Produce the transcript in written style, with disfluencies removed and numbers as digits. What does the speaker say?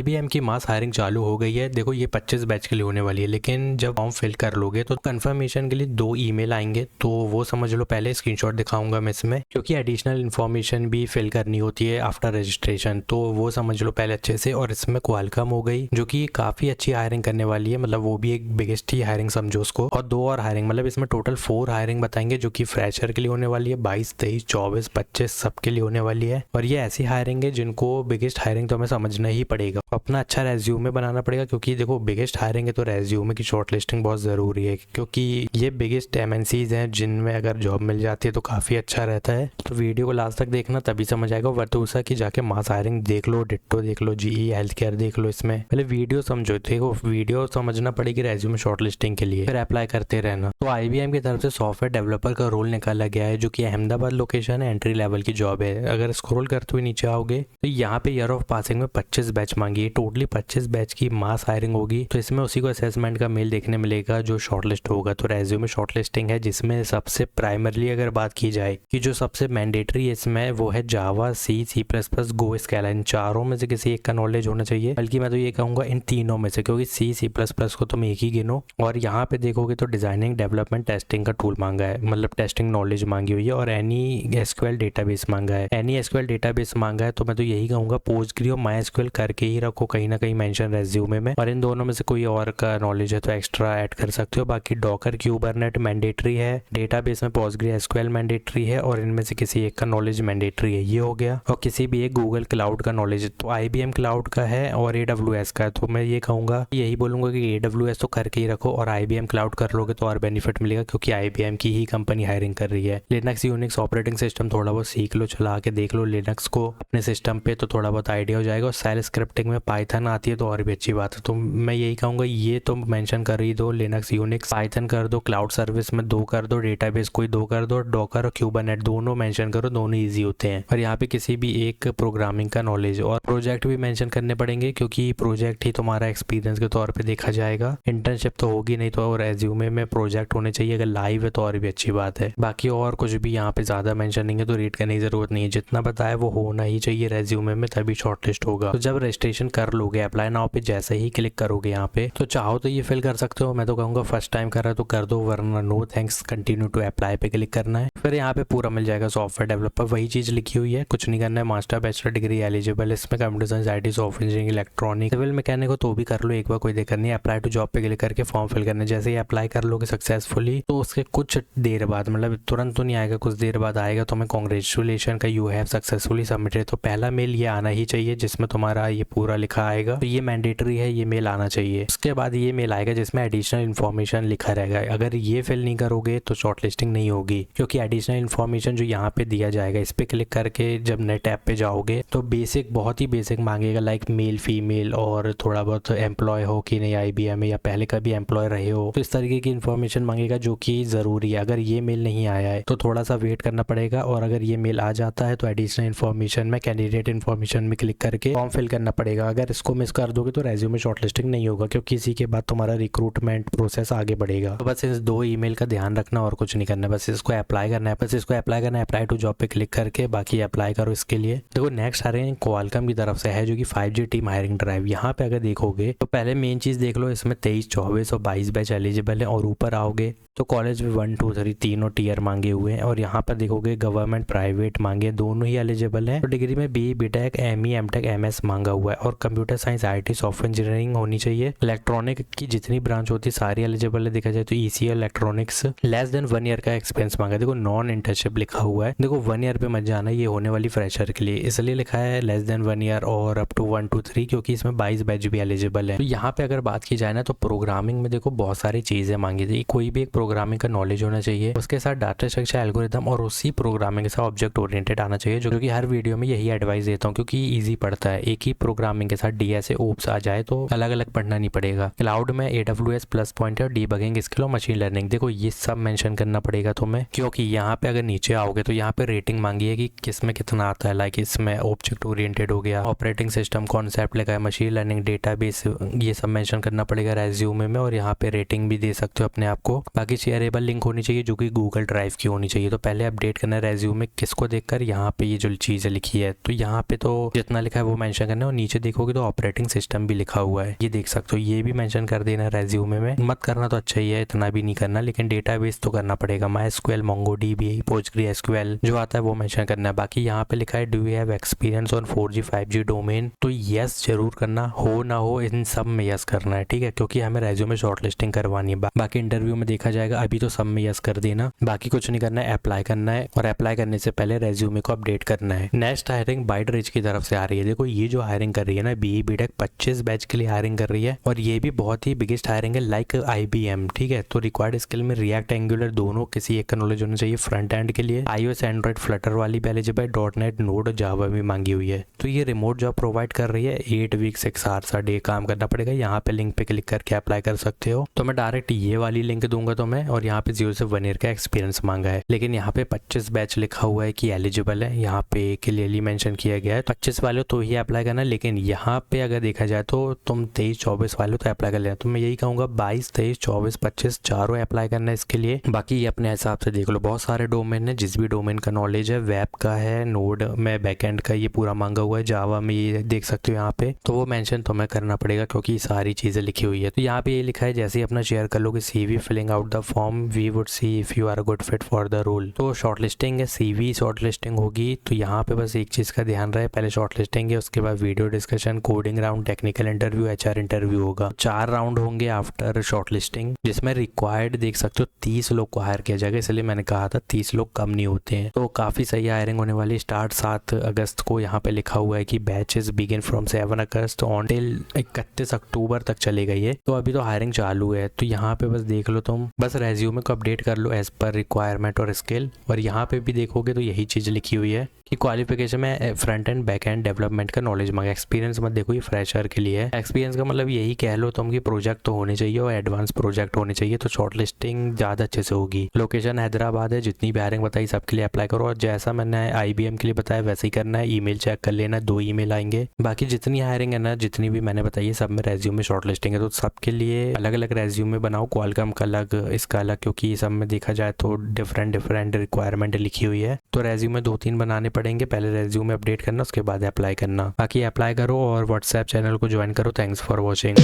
IBM की mass hiring चालू हो गई है। देखो ये 25 बैच के लिए होने वाली है, लेकिन जब फॉर्म फिल कर लोगे तो कंफर्मेशन के लिए 2 ईमेल आएंगे, तो वो समझ लो। पहले स्क्रीनशॉट दिखाऊंगा मैं इसमें, क्योंकि एडिशनल इन्फॉर्मेशन भी फिल करनी होती है आफ्टर रजिस्ट्रेशन, तो वो समझ लो पहले अच्छे से। और इसमें क्वालकॉम हो गई जो कि काफ़ी अच्छी हायरिंग करने वाली है, मतलब वो भी एक बिगेस्ट ही हायरिंग समझो उसको। और 2 और हायरिंग, मतलब इसमें टोटल 4 हायरिंग बताएंगे जो कि फ्रेशर के लिए होने वाली है। 22, 23, 24, 25 सबके लिए होने वाली है। और ये ऐसी हायरिंग है जिनको बिगेस्ट हायरिंग तो हमें समझना ही पड़ेगा, अपना अच्छा रेज्यूमे बनाना पड़ेगा, क्योंकि देखो बिगेस्ट हायरिंग है तो रेज्यूमे की शॉर्ट लिस्टिंग बहुत ज़रूरी है, क्योंकि ये बिगेस्ट एमएनसीज हैं जिनमें अगर जॉब मिल जाती है तो काफ़ी अच्छा रहता है। तो वीडियो को लास्ट तक देखना, तभी समझ आएगा। वर्तुसा की जाके मास हायरिंग देख लो, डिट्टो देख लो, जीई हेल्थ केयर देख लो। इसमें पहले वीडियो समझो, देखो वीडियो समझना पड़ेगी रेज्यूमे शॉर्ट लिस्टिंग के लिए, फिर अप्लाई करते रहना। तो आईबीएम की तरफ से सॉफ्टवेयर डेवलपर का रोल निकाला गया है, जो कि अहमदाबाद लोकेशन है, एंट्री लेवल की जॉब है। अगर स्क्रॉल करते हुए नीचे आओगे तो यहाँ पे ईयर ऑफ पासिंग में 25 बैच मांगी है। टोटली 25 बैच की मास हायरिंग होगी, तो इसमें उसी को असेसमेंट का मेल देखने मिलेगा जो शॉर्टलिस्ट होगा। तो रेज्यूमे शॉर्टलिस्टिंग है, जिसमें सबसे प्राइमरली अगर बात की जाए कि जो सबसे मैंडेटरी है इसमें, वो है जावा, सी प्लस प्लस, गो, स्केला। इन चारों में से किसी एक का नॉलेज होना चाहिए, बल्कि मैं तो ये कहूँगा इन तीनों में से, क्योंकि सी प्लस प्लस को तुम एक ही गिनो। और यहाँ पे देखोगे तो डिजाइनिंग, डेवलपमेंट, टेस्टिंग का टूल मांगा है, मतलब टेस्टिंग नॉलेज मांगी हुई है। और एनी एसक्यूएल डेटाबेस मांगा है, एनी एसक्यूएल डेटाबेस मांगा है। तो मैं तो यही कहूँगा पोस्टग्री और माईएसक्यूएल करके ही रखो कहीं ना कहीं मेंशन रेज्यूमे में। और इन दोनों में से कोई और का नॉलेज है तो एक्स्ट्रा ऐड कर सकते हो। बाकी डॉकर, क्यूबरनेट मैंडेटरी है, डेटाबेस में पोस्टग्री, एसक्यूएल मैंडेटरी है, और इनमें से किसी एक का नॉलेज मैंडेटरी है, ये हो गया। और किसी भी एक गूगल क्लाउड का नॉलेज, तो आईबीएम क्लाउड का है और AWS का है। तो मैं ये कहूँगा, यही बोलूँगा कि AWS तो करके ही रखो, और आईबीएम क्लाउड कर लोगे तो और बेनिफिट मिलेगा, क्योंकि आईबीएम की ही कंपनी हायरिंग कर रही है। लिनक्स, यूनिक्स ऑपरेटिंग सिस्टम थोड़ा बहुत सीख लो, चला के देख लो लिनक्स को अपने सिस्टम पे, तो थोड़ा बहुत आइडिया हो जाएगा। और सेल स्क्रिप्टिंग में पाइथन आती है तो और भी अच्छी बात है। तो मैं यही कहूँगा, ये तो मेंशन कर ही दो, लिनक्स, यूनिक्स, पाइथन कर दो, क्लाउड सर्विस में 2 कर दो, डेटाबेस कोई 2 कर दो, डॉकर और क्यूबरनेट दोनों मेंशन करो, दोनों ईजी होते हैं। और यहाँ पे किसी भी एक प्रोग्रामिंग का नॉलेज और प्रोजेक्ट भी मेंशन करने पड़ेंगे, क्योंकि प्रोजेक्ट ही तुम्हारा एक्सपीरियंस के तौर पे देखा जाएगा। इंटर्नशिप तो होगी नहीं, तो रेज्यूमे में प्रोजेक्ट होने चाहिए। अगर लाइव है तो और भी अच्छी बात है। बाकी और कुछ भी यहाँ पे ज्यादा मेंशन नहीं है, तो रीड करने की जरूरत नहीं है। जितना बताया वो होना ही चाहिए रेज्यूमे में, तभी शॉर्टलिस्ट होगा। तो जब रजिस्ट्रेशन कर लोगे, अप्लाई नाउ पे जैसे ही क्लिक करोगे यहाँ पे, तो चाहो तो ये फिल कर सकते हो। मैं तो कहूँगा फर्स्ट टाइम कर रहा है तो कर दो, वरना no thanks, continue to apply पे क्लिक करना है। फिर यहाँ पे पूरा मिल जाएगा सॉफ्टवेयर डेवलपर, वही चीज लिखी हुई है, कुछ नहीं करना है। मास्टर, बैचलर डिग्री एलिजिबल है इसमें, computer science, IT, software engineering, electronic, civil mechanic हो तो भी कर लो एक बार, कोई दिक्कत नहीं है। अप्लाई टू जॉब पे क्लिक करके फॉर्म फिल करना है। जैसे ही अप्लाई कर लोगे सक्सेसफुली, तो उसके कुछ देर बाद, मतलब तुरंत तो नहीं आएगा, कुछ देर बाद आएगा, तो मैं कॉन्ग्रेचुलेशन का यू हैव सक्सेसफुली सबमिटेड। तो पहला मेल ये आना ही चाहिए जिसमें तुम्हारा ये पूरा लिखा आएगा, तो ये मैंडेटरी है, ये मेल आना चाहिए। उसके बाद ये मेल आएगा जिसमें एडिशनल इन्फॉर्मेशन लिखा रहेगा। अगर ये फिल नहीं करोगे तो शॉर्टलिस्टिंग नहीं होगी, क्योंकि एडिशनल इन्फॉर्मेशन जो यहाँ पे दिया जाएगा, इस पे क्लिक करके जब नेट ऐप पे जाओगे तो बेसिक, बहुत ही बेसिक मांगेगा, लाइक मेल, फीमेल, और थोड़ा बहुत एम्प्लॉय हो कि नहीं आईबीएम में, या पहले कभी एम्प्लॉय रहे हो, तो इस तरीके की इन्फॉर्मेशन मांगेगा, जो कि जरूरी है। अगर ये मेल नहीं आया है तो थोड़ा सा वेट करना पड़ेगा, और अगर ये मेल आ जाता है तो एडिशनल इन्फॉर्मेशन में कैंडिडेट इन्फॉर्मेशन में क्लिक करके फॉर्म फिल करना पड़ेगा। अगर इसको मिस कर दोगे तो रेज्यूमे शॉर्टलिस्टिंग नहीं होगा, क्योंकि इसी के बाद तुम्हारा रिक्रूटमेंट प्रोसेस आगे बढ़ेगा। तो बस इस 2 ईमेल का ध्यान रखना, और कुछ नहीं करना, बस इसको अप्लाई करना है। अप्लाई टू जॉब पे क्लिक करके बाकी अप्लाई करो इसके लिए। देखो नेक्स्ट हायरिंग क्वालकॉम की तरफ से है, जो कि 5G टीम हायरिंग ड्राइव। यहाँ पे अगर देखोगे तो पहले मेन चीज देख लो, इसमें 23, 24 और 22 बैच एलिजिबल है। और ऊपर आओगे तो कॉलेज में 1, 2, 3 तीनों टीयर मांगे हुए हैं। और यहाँ पर देखोगे गवर्नमेंट, प्राइवेट मांगे, दोनों ही एलिजिबल है। तो डिग्री में BE, BTech, ME, MTech, MS मांगा हुआ है। और computer science, IT, software engineering होनी चाहिए। इलेक्ट्रॉनिक की जितनी ब्रांच होती है सारी एलिजिबल है। देखा जाए तो ECL, electronics. Less than 1 year का एक्सपीरियंस मांगा है। देखो नॉन इंटर्नशिप लिखा हुआ है। देखो 1 ईयर पे मत जाना, ये होने वाली फ्रेशर के लिए, इसलिए लिखा है लेस देन 1 ईयर और अप टू 1, 2, 3, क्योंकि इसमें 22 बैच भी एलिजिबल है। तो यहाँ पे अगर बात की जाए ना, तो प्रोग्रामिंग में देखो बहुत सारी चीजें मांगी थी। कोई भी एक प्रोग्रामिंग का नॉलेज होना चाहिए, उसके साथ डाटा स्ट्रक्चर, एल्गोरिथम, और उसी प्रोग्रामिंग के साथ ऑब्जेक्ट ओरिएंटेड आना चाहिए, जो कि हर वीडियो में यही एडवाइस देता हूँ, क्योंकि ईजी पड़ता है। एक ही प्रोग्रामिंग के साथ DSA, ओप्स आ जाए तो अलग अलग पढ़ना नहीं पड़ेगा। क्लाउड में AWS, plus point, debugging skill और मशीन लर्निंग, देखो ये सब मेंशन करना पड़ेगा तुम्हें, क्योंकि यहाँ पे अगर नीचे आओगे तो यहाँ पे रेटिंग मांगी है कि किस में कितना आता है। लाइक इसमें ऑब्जेक्ट ओरिएंटेड हो गया, ऑपरेटिंग सिस्टम कॉन्सेप्ट लिखा है, मशीन लर्निंग, डेटाबेस, ये सब मेंशन करना पड़ेगा रेज्यूमे में। और यहाँ पे रेटिंग भी दे सकते हो अपने आप को। बाकी शेयरेबल लिंक होनी चाहिए, जो कि गूगल ड्राइव की होनी चाहिए। तो पहले अपडेट करना रेज्यूमे किसको देखकर, यहाँ पे ये जो चीज़ें लिखी है, तो यहाँ पे तो जितना लिखा है वो मेंशन करना है। और नीचे देखोगे तो ऑपरेटिंग सिस्टम भी लिखा हुआ है, ये देख सकते हो। ये भी मेंशन कर देना रेज्यूमे में, मत करना तो अच्छा ही है, इतना भी नहीं करना, लेकिन डेटाबेस तो करना पड़ेगा। MySQL, MongoDB, PostgreSQL जो आता है वो मेंशन करना है। बाकी यहाँ पे लिखा है do you have experience on 4G 5G domain, तो यस जरूर करना, हो ना हो इन सब में यस करना है, ठीक है, क्योंकि हमें रेज्यूमे शॉर्टलिस्टिंग करवानी है। बाकी इंटरव्यू में देखा जाएगा, अभी तो सब में यस कर देना, बाकी कुछ नहीं करना है, अप्लाई करना है, और अप्लाई करने से पहले रेज्यूमे को अपडेट करना है। नेक्स्ट हायरिंग बाइटरिच की तरफ से आ रही है। देखो ये जो हायरिंग कर रही है ना, BE BTech 25 बैच के लिए हायरिंग कर रही है, और ये भी बहुत ही बिगेस्ट हायरिंग है, लाइक IBM, ठीक है। तो रिक्वायर्ड स्किल में रिएक्ट, एंगुलर दोनों किसी एक का नॉलेज होना चाहिए फ्रंट एंड के लिए। iOS, एंड्रॉइड, फ्लटर वाली भी एलिजिबल, .NET, नोड, जावा भी मांगी हुई है। तो ये रिमोट जॉब प्रोवाइड कर रही है, 8 वीक 6 आवर्स a डे काम करना पड़ेगा। यहाँ पे लिंक पे क्लिक करके अप्लाई कर सकते हो। तो मैं डायरेक्ट ये वाली लिंक दूंगा तुम्हें, और यहाँ पे 0 से 1 ईयर का एक्सपीरियंस मांगा है, लेकिन यहाँ पे 25 बैच लिखा हुआ है कि एलिजिबल है, यहाँ पे क्लियरली मेंशन किया गया है। 25 वाले तो ही अप्लाई करना, लेकिन यहाँ पे अगर देखा जाए तो तुम 23-24 वाले तो अप्लाई कर लेना। तो मैं यही कहूँगा 22, 23, 24, 25 चारों अप्लाई करना है इसके लिए। बाकी ये अपने हिसाब से देख लो, बहुत सारे डोमेन है, जिस भी डोमेन का नॉलेज है, वेब का है, नोड में बैकएंड का ये पूरा मांगा हुआ है, जावा में ये देख सकते हो यहाँ पे, तो वो मेंशन तुम्हें करना पड़ेगा क्योंकि सारी चीजें लिखी हुई है। तो यहाँ पे ये लिखा है, जैसे ही अपना शेयर कर लोगे CV filling out the form, we would see if you are a good fit for the role. तो शॉर्टलिस्टिंग है, CV शॉर्टलिस्टिंग होगी। तो यहाँ पे बस एक चीज का ध्यान रहे, पहले शॉर्टलिस्टिंग है, उसके बाद video discussion, coding round, technical interview, HR interview होगा। 4 राउंड होंगे आफ्टर शॉर्टलिस्टिंग, जिसमें रिक्वायर्ड देख सकते हो 30 लोग को हायर किया जाएगा, इसलिए मैंने कहा था 30 लोग कम नहीं होते हैं। तो काफी सही हायरिंग होने वाली। स्टार्ट 7 अगस्त को यहाँ पे लिखा हुआ है कि batches begin from 7 August on till 31 अक्टूबर तक चले गई है। तो अभी तो हायरिंग चालू है। तो यहाँ पे बस देख लो, तुम बस रेज्यूमे को अपडेट कर लो एज पर रिक्वायरमेंट और स्किल। और यहाँ पे भी देखोगे तो यही चीज लिखी हुई है कि क्वालिफिकेशन में front end back and development का नॉलेज मांगा। एक्सपीरियंस मत देखो, ये फ्रेशर के लिए है। एक्सपीरियंस का मतलब यही कह लो तुम कि प्रोजेक्ट तो होने चाहिए और एडवांस प्रोजेक्ट होने चाहिए, तो शॉर्टलिस्टिंग ज़्यादा अच्छे से होगी। लोकेशन हैदराबाद है। जितनी भी हायरिंग बताई सबके लिए अप्लाई करो, और जैसा मैंने IBM के लिए बताया वैसे ही करना है। ईमेल चेक कर लेना, 2 ईमेल आएंगे। बाकी जितनी हायरिंग है ना, जितनी भी मैंने बताई है, सब में रेज्यूमे शॉर्टलिस्टिंग है, तो सबके लिए अलग अलग रेज्यूमे बनाओ, क्वालकॉम का अलग, इसका अलग, क्योंकि सब में देखा जाए तो डिफरेंट रिक्वायरमेंट लिखी हुई है। तो रेज्यूमे 2-3 बनाने पड़ेंगे, पहले रेज्यूमे अपडेट करना, उसके बाद अप्लाई करना। बाकी अप्लाई करो और व्हाट्सएप चैनल को ज्वाइन करो। Thanks for watching.